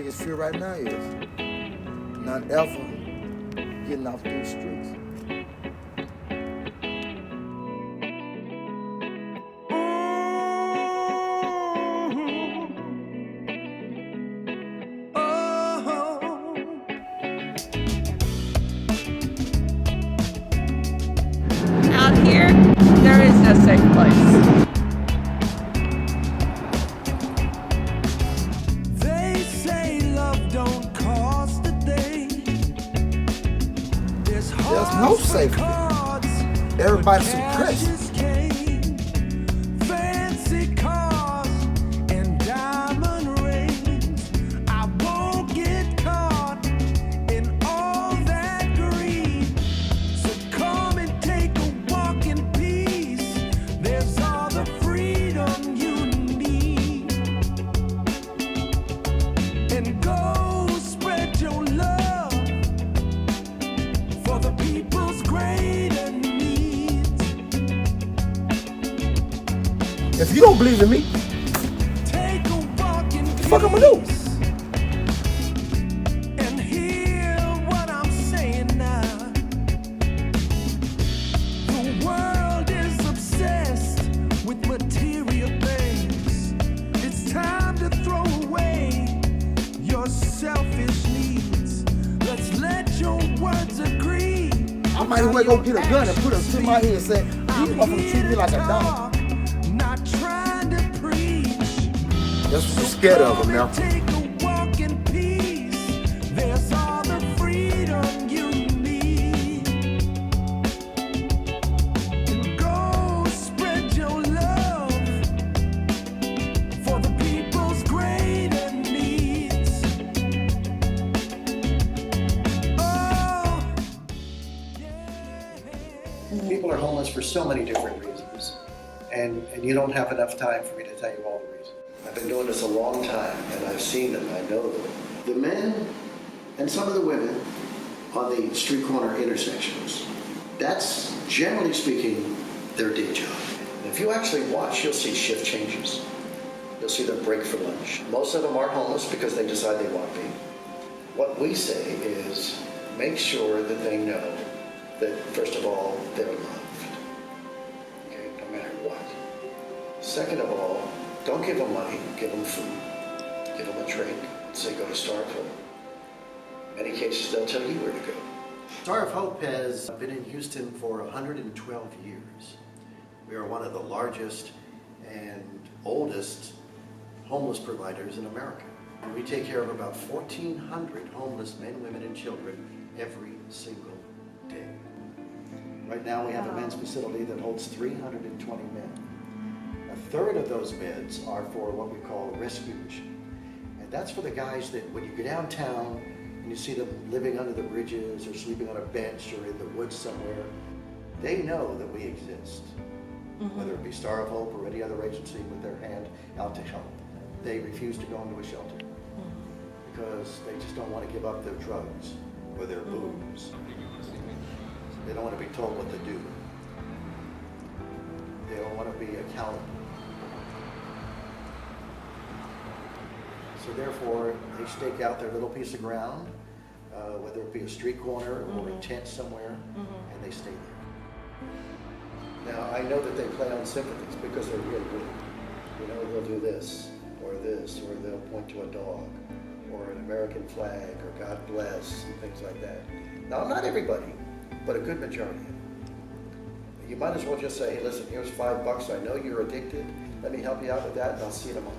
biggest fear right now is not ever getting off these streets. Out here, there is no safe place. They say love don't cost a thing. There's no safety. Everybody's suppressed. Fancy cars and diamond rings. I won't get caught in all that greed. So come and take a walk in peace. There's all the freedom you need. And go spread your love for the people's greater needs. If you don't believe in me, Take a walk in what the fuck I'ma do? peace and hear what I'm saying now. The world is obsessed with material things. It's time to throw away your selfish needs. Let's let your words agree. I might as well go get a gun and put it to my head and say, these motherfuckers treat me like a dog. Not trying to preach. That's what you're scared of, America. Take a walk in peace. There's all the freedom you need. And go spread your love for the people's greater needs. Oh, yeah. People are homeless for so many different reasons, and you don't have enough time for me to tell you all the reasons. I've been doing this a long time, and I've seen them, I know them. The men and some of the women on the street corner intersections, that's, generally speaking, their day job. And if you actually watch, you'll see shift changes. You'll see them break for lunch. Most of them aren't homeless because they decide they want to be. What we say is make sure that they know that, first of all, they're loved. Okay, no matter what. Second of all, don't give them money, give them food, give them a drink, say go to Starville. In many cases, they'll tell you where to go. Star of Hope has been in Houston for 112 years. We are one of the largest and oldest homeless providers in America. And we take care of about 1,400 homeless men, women, and children every single day. Right now we have a men's facility that holds 320 men. A third of those beds are for what we call rescue mission. And that's for the guys that when you go downtown and you see them living under the bridges or sleeping on a bench or in the woods somewhere, they know that we exist. Whether it be Star of Hope or any other agency with their hand out to help. They refuse to go into a shelter because they just don't want to give up their drugs or their booze. They don't want to be told what to do. They don't want to be accountable. So therefore, they stake out their little piece of ground, whether it be a street corner or a tent somewhere, and they stay there. Now, I know that they play on sympathies because they're really good. You know, they'll do this, or they'll point to a dog, or an American flag, or God bless, and things like that. Now, not everybody, but a good majority. You might as well just say, hey, listen, here's $5. I know you're addicted. Let me help you out with that, and I'll see you tomorrow.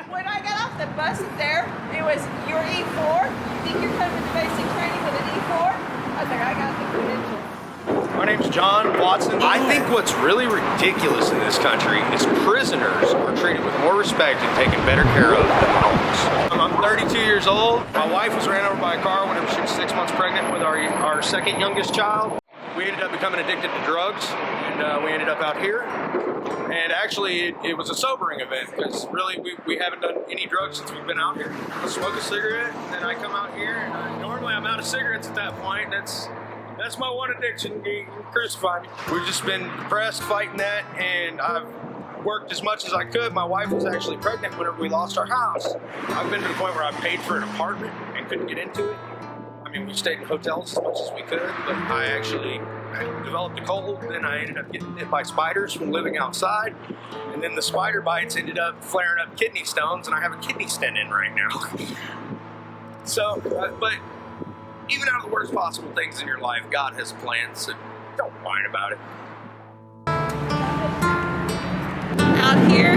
When I got off the bus there, it was, you're E4? You think you're coming to basic training with an E4? I was like, I got the credentials. My name's John Watson. I think what's really ridiculous in this country is prisoners are treated with more respect and taken better care of than the homeless. I'm 32 years old. My wife was ran over by a car whenever she was 6 months pregnant with our second youngest child. We ended up becoming addicted to drugs, and we ended up out here. And actually, it was a sobering event because really we haven't done any drugs since we've been out here. I smoke a cigarette, and then I come out here, and normally I'm out of cigarettes at that point. That's my one addiction. You can crucify me. We've just been depressed, fighting that, and worked as much as I could. My wife was actually pregnant whenever we lost our house. I've been to the point where I paid for an apartment and couldn't get into it. I mean, we stayed in hotels as much as we could, but I developed a cold, and I ended up getting bit by spiders from living outside. And then the spider bites ended up flaring up kidney stones, and I have a kidney stent in right now. So, but even out of the worst possible things in your life, God has plans, so don't whine about it. Out here,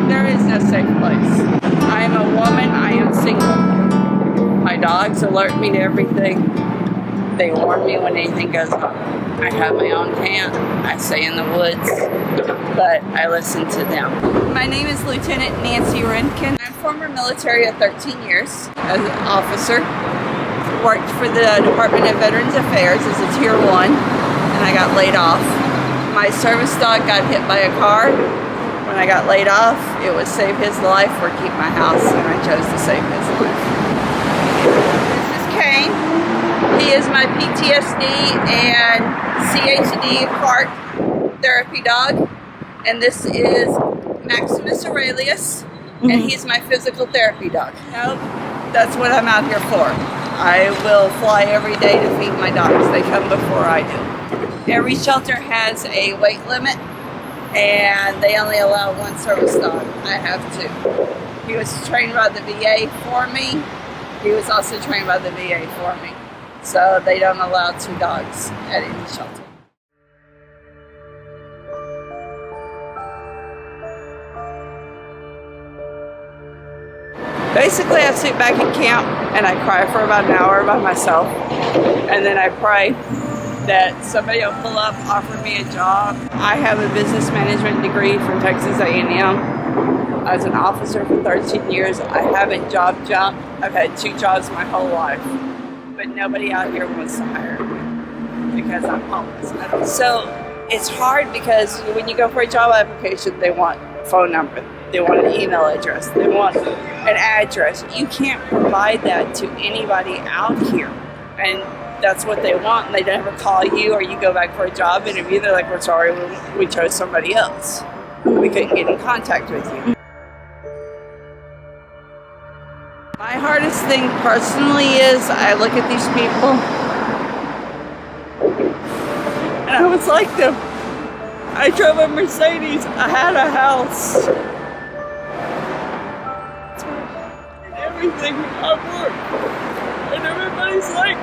there is no safe place. I am a woman, I am single. My dogs alert me to everything. They warn me when anything goes on. I have my own camp. I stay in the woods, but I listen to them. My name is Lieutenant Nancy Renkin. I'm former military of 13 years as an officer. Worked for the Department of Veterans Affairs as a Tier 1, and I got laid off. My service dog got hit by a car. When I got laid off, it was save his life or keep my house, and I chose to save his life. This is Kane. He is my PTSD and CHD heart therapy dog. And this is Maximus Aurelius, and he's my physical therapy dog. Nope, that's what I'm out here for. I will fly every day to feed my dogs. They come before I do. Every shelter has a weight limit, and they only allow one service dog. I have two. He was trained by the VA for me. He was also trained by the VA for me. So they don't allow two dogs at any shelter. Basically, I sit back at camp and I cry for about an hour by myself. And then I pray that somebody will pull up, offer me a job. I have a business management degree from Texas A&M. I was an officer for 13 years. I haven't job jumped. I've had 2 jobs my whole life. But nobody out here wants to hire me because I'm homeless. So it's hard because when you go for a job application, they want a phone number. They want an email address. They want an address. You can't provide that to anybody out here. And that's what they want. And they never call you, or you go back for a job interview. They're like, we're sorry, we chose somebody else. We couldn't get in contact with you. My hardest thing personally is I look at these people and I was like them. I drove a Mercedes. I had a house. And everything. I work. And everybody's like,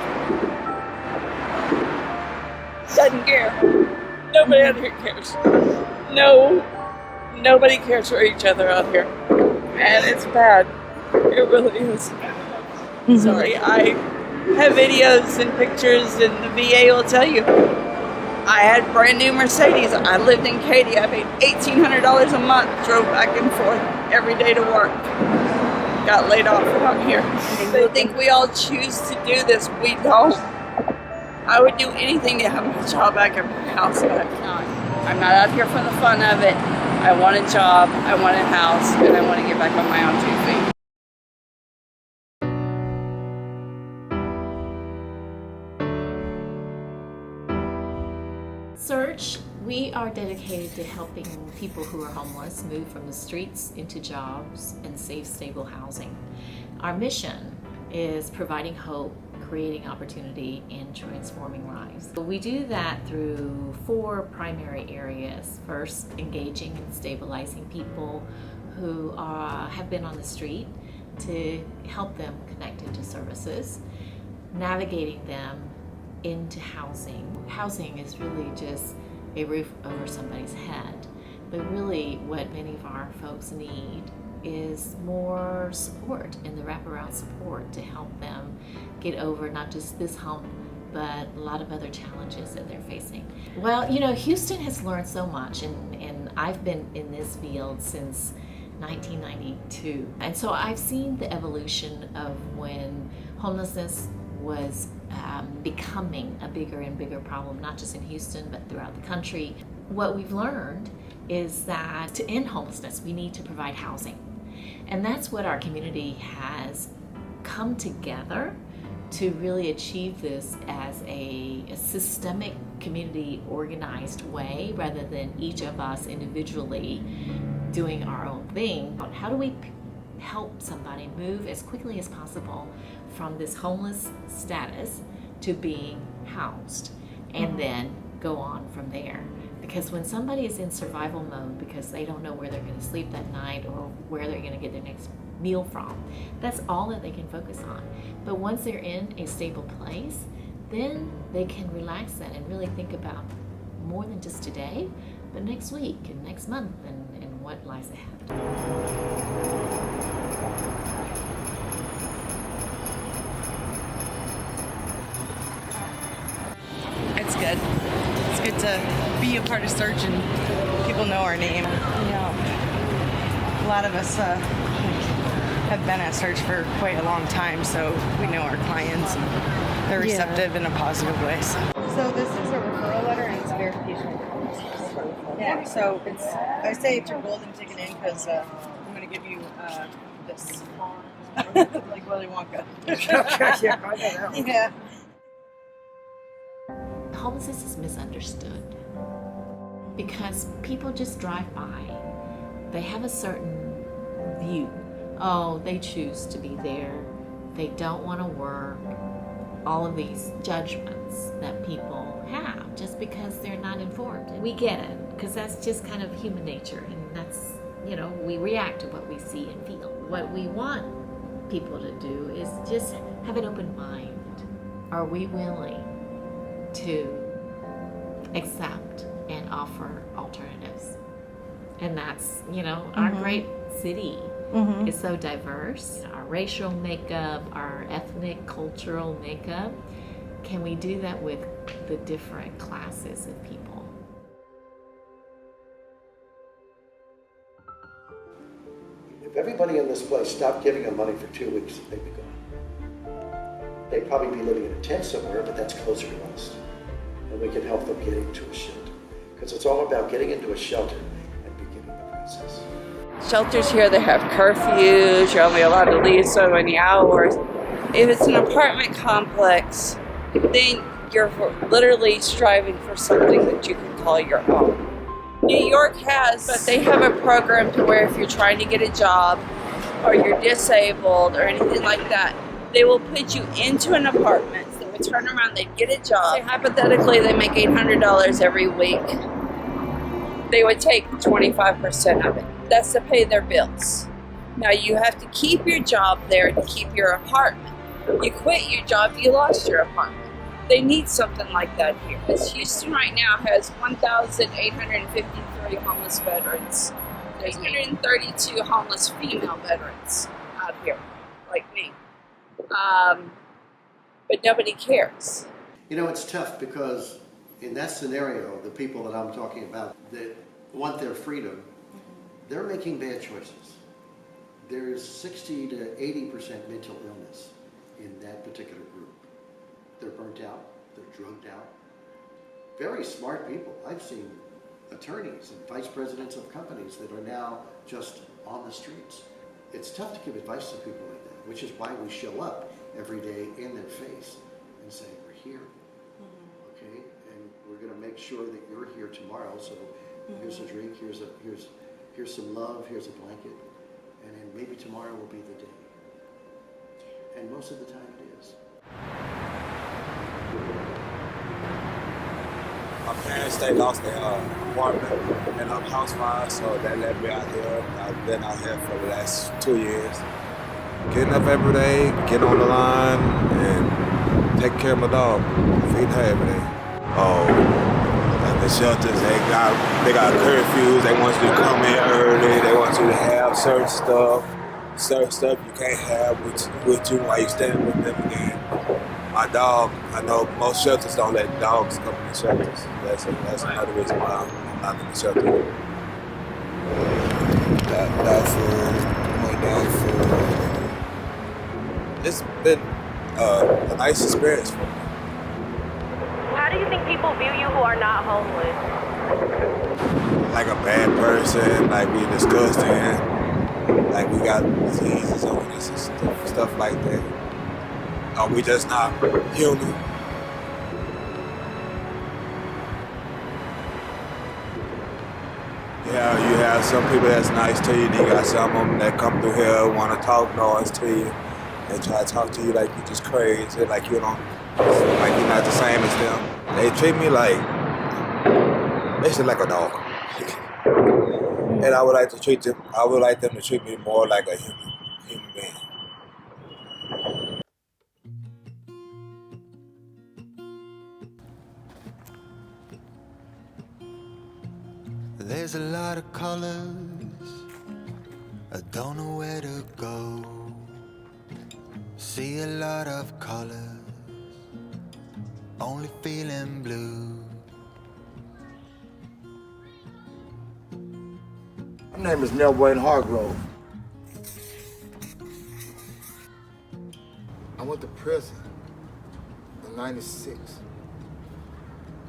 doesn't care. Nobody out here cares. No, nobody cares for each other out here. And it's bad. It really is. Sorry, I have videos and pictures, and the VA will tell you. I had brand new Mercedes. I lived in Katy. I paid $1,800 a month, drove back and forth every day to work. Got laid off out here. They think we all choose to do this. We don't. I would do anything to have my job back at my house, but I'm not. I'm not out here for the fun of it. I want a job, I want a house, and I want to get back on my own 2 feet. Surge, we are dedicated to helping people who are homeless move from the streets into jobs and safe, stable housing. Our mission is providing hope, creating opportunity, and transforming lives. We do that through 4 primary areas. First, engaging and stabilizing people who have been on the street to help them connect into services, navigating them into housing. Housing is really just a roof over somebody's head, but really what many of our folks need is more support and the wraparound support to help them get over not just this hump, but a lot of other challenges that they're facing. Well, you know, Houston has learned so much, and I've been in this field since 1992. And so I've seen the evolution of when homelessness was becoming a bigger and bigger problem, not just in Houston, but throughout the country. What we've learned is that to end homelessness, we need to provide housing. And that's what our community has come together to really achieve this as a systemic community organized way, rather than each of us individually doing our own thing. How do we help somebody move as quickly as possible from this homeless status to being housed, and then go on from there? Because when somebody is in survival mode because they don't know where they're going to sleep that night or where they're going to get their next meal from, that's all that they can focus on. But once they're in a stable place, then they can relax that and really think about more than just today, but next week and next month and what lies ahead. It's good. It's good to be a part of Search and people know our name. A lot of us have been at Search for quite a long time, so we know our clients and they're receptive in a positive way. So this is a referral letter and it's verification of homelessness. Yeah, so I say it's your golden ticket in because I'm going to give you this. Like Willy Wonka. Yeah, I know that one. Yeah. Homelessness is misunderstood because people just drive by. They have a certain view. Oh, they choose to be there. They don't want to work. All of these judgments that people have just because they're not informed. And we get it because that's just kind of human nature, and that's, we react to what we see and feel. What we want people to do is just have an open mind. Are we willing to accept and offer alternatives? And that's, our great city is so diverse. Our racial makeup, our ethnic, cultural makeup. Can we do that with the different classes of people? If everybody in this place stopped giving them money for 2 weeks, they'd be gone. They'd probably be living in a tent somewhere, but that's closer to us. And we can help them get into a shelter. Because it's all about getting into a shelter and beginning the process. Shelters here, they have curfews, you're only allowed to leave so many hours. If it's an apartment complex, then you're literally striving for something that you can call your own. New York has, but they have a program to where if you're trying to get a job or you're disabled or anything like that, they will put you into an apartment. They would turn around, they'd get a job. Say, hypothetically, they make $800 every week. They would take 25% of it. That's to pay their bills. Now you have to keep your job there to keep your apartment. You quit your job, you lost your apartment. They need something like that here. Because Houston right now has 1,853 homeless veterans. There's 132 homeless female veterans out here, like me. But nobody cares. It's tough because in that scenario, the people that I'm talking about that want their freedom, they're making bad choices. There's 60 to 80% mental illness in that particular group. They're burnt out, they're drugged out. Very smart people. I've seen attorneys and vice presidents of companies that are now just on the streets. It's tough to give advice to people like that, which is why we show up every day in their face and say, we're here, okay? And we're gonna make sure that you're here tomorrow, so here's a drink, here's some love, here's a blanket, and then maybe tomorrow will be the day. And most of the time it is. My parents, they lost their apartment in a house fire, so they let me out here. I've been out here for the last 2 years. Getting up every day, getting on the line, and taking care of my dog, feeding her every day. And the shelters, they got curfews, they want you to come in early, they want you to have certain stuff you can't have with you while you stand with them again. My dog, I know most shelters don't let dogs come in the shelters. That's another reason why I'm not in the shelter. Dog food, more dog food. It's been a nice experience for me. How do you think people view you who are not homeless? Like a bad person, like we disgusting, like we got diseases on us and stuff like that. Or we just not human. Yeah, you have some people that's nice to you, then you got some of them that come through here, want to talk noise to you, and try to talk to you like you're just crazy, like you don't, like you're not the same as them. They treat me like, basically like a dog. And I would like to treat them, I would like them to treat me more like a human being. There's a lot of colors, I don't know where to go. See a lot of colors, only feeling blue. My name is Nell Wayne Hargrove. I went to prison in '96.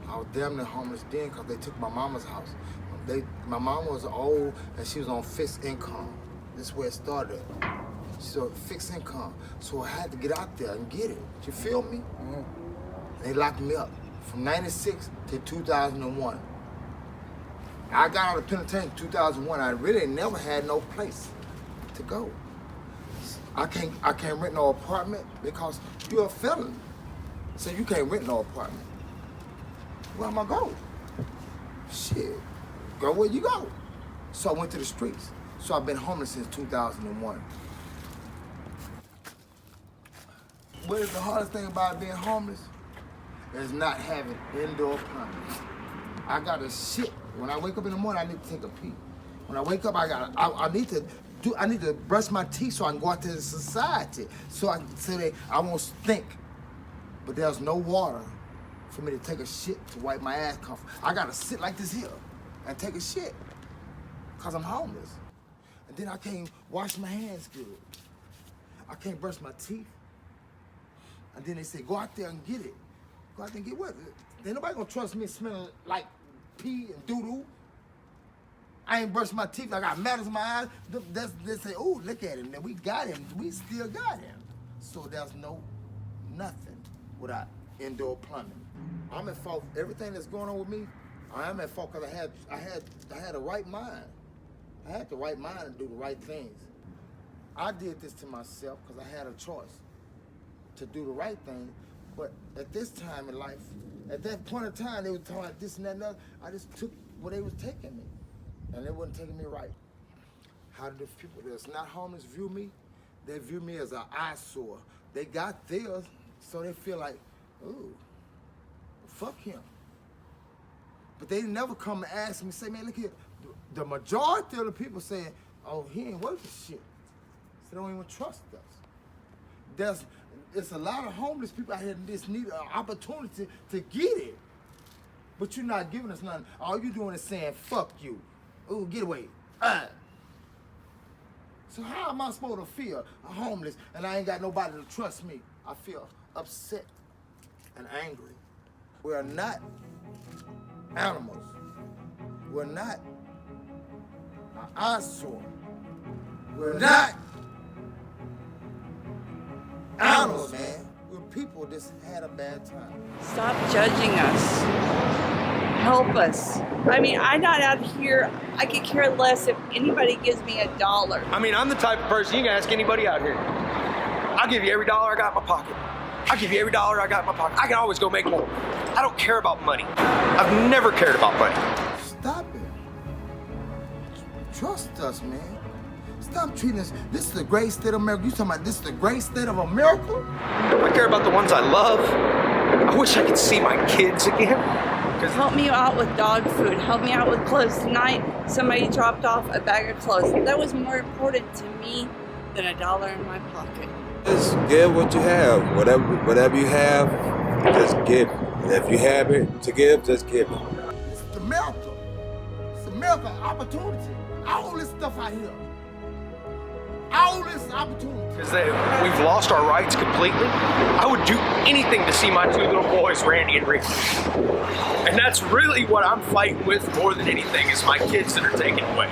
I was damn near homeless then because they took my mama's house. My mama was old and she was on fixed income. This is where it started. She was on fixed income. So I had to get out there and get it. You feel me? Mm-hmm. They locked me up from '96 to 2001. I got out of the penitentiary in 2001. I really never had no place to go. I can't rent no apartment because you're a felon. So you can't rent no apartment. Where am I go? Shit, go where you go. So I went to the streets. So I've been homeless since 2001. What is the hardest thing about being homeless? Is not having indoor plumbing. I gotta shit. When I wake up in the morning, I need to take a pee. When I wake up, I need to brush my teeth so I can go out to the society. So that I won't stink. But there's no water for me to take a shit to wipe my ass comfortable. I gotta sit like this here and take a shit because I'm homeless. And then I can't wash my hands good. I can't brush my teeth. And then they say, go out there and get it. Go out there and get what? Ain't nobody gonna trust me smelling like pee and doo-doo. I ain't brushed my teeth. I got matters in my eyes. They say, oh, look at him. We got him. We still got him. So there's nothing without indoor plumbing. I'm at fault. Everything that's going on with me, I am at fault because I had a right mind. I had the right mind to do the right things. I did this to myself because I had a choice to do the right thing. But at this time in life, at that point in time, they were talking about this and that and that. I just took where they was taking me, and they wasn't taking me right. How do the people that's not homeless view me? They view me as an eyesore. They got theirs, so they feel like, ooh, fuck him. But they never come and ask me, say, man, look here. The majority of the people saying, oh, he ain't worth the shit. So they don't even trust us. There's a lot of homeless people out here that just need an opportunity to get it. But you're not giving us nothing. All you're doing is saying, fuck you. Ooh, get away. So how am I supposed to feel homeless and I ain't got nobody to trust me? I feel upset and angry. We're not animals. We're not an eyesore. We're not animals, man. We're people that just had a bad time. Stop judging us. Help us. I mean, I'm not out here. I could care less if anybody gives me $1. I mean, I'm the type of person, you can ask anybody out here. I'll give you every dollar I got in my pocket. I'll give you every dollar I got in my pocket. I can always go make more. I don't care about money. I've never cared about money. Stop it. Trust us, man. Stop treating us. This is the great state of America. You talking about this is the great state of America? I care about the ones I love. I wish I could see my kids again. Help me out with dog food. Help me out with clothes. Tonight, somebody dropped off a bag of clothes. That was more important to me than $1 in my pocket. Just give what you have. Whatever you have, just give. If you have it to give, just give it. It's America. It's America opportunity. All this stuff out here. All this opportunity. Because we've lost our rights completely. I would do anything to see my two little boys, Randy and Ricky. And that's really what I'm fighting with more than anything is my kids that are taken away.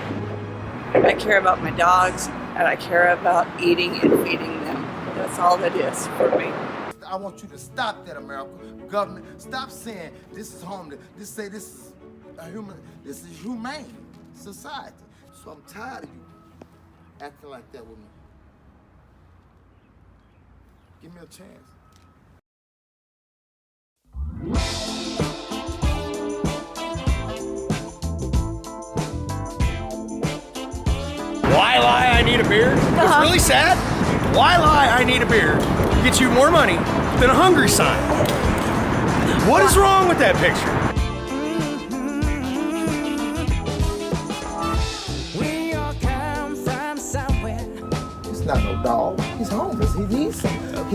I care about my dogs, and I care about eating and feeding them. That's all that is for me. I want you to stop that, America. Government, stop saying this is homeless. This is a human. This is humane society. So I'm tired of you acting like that with me. Give me a chance. Why lie I need a beard? It's really sad. Why lie I need a beard gets you more money than a hungry sign. What is wrong with that picture? We all come from somewhere. He's not no dog. He's homeless. He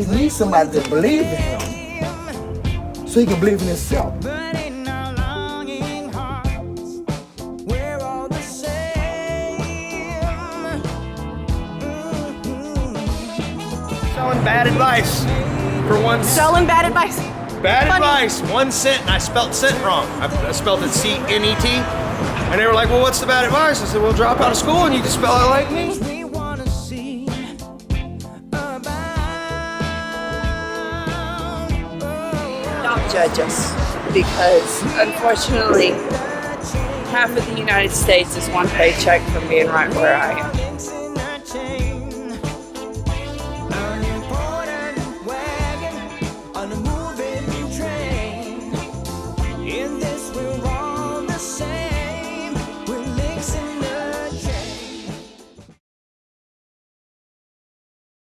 needs somebody to believe in him, so he can believe in himself. But in our longing hearts, we're all the same. Selling bad advice for one. Selling bad advice. Bad Funny. advice. 1 cent, and I spelled cent wrong. I spelled it C-N-E-T, and they were like, "Well, what's the bad advice?" I said, "Well, drop out of school and you can spell it like me." We wanna see about. Don't judge us, because unfortunately, half of the United States is one paycheck from being right where I am.